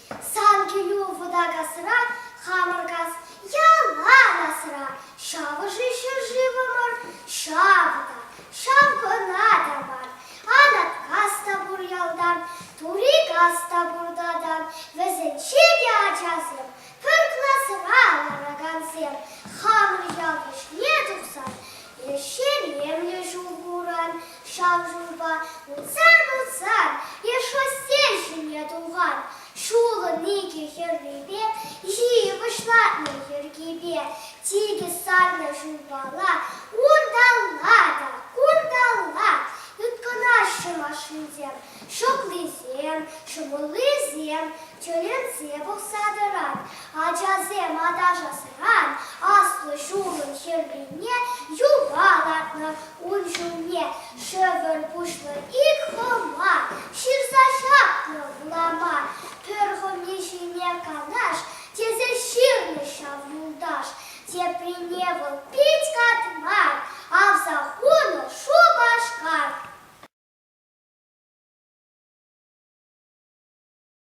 Санки вода гасра, хамаргас, яла насра, шаважи що живомор, шавда, шавко надамар, анат кастабур ялдан, тури кастабур дадан, везенчеди ачасем, пырклас рала рагансем, хамр ялгыш не тухсан, ешерем лежу гуран, шавжурба, уцан, ешо сельши не туган, шула ники херрибе, живышла на хергибе, тиги сарна журбала, ундалла, ютко наши машинзем, шоклизем, шумулизем, тюлензе боксадыран, аджазем адажа сыран, аслы шулын хербине, юбалатна унжуне, шевер пушлы икхома, ширза шапна влама, пергомнишине канаш, тезе ширны шав юлдаш, те приневал пить катмар, а в заход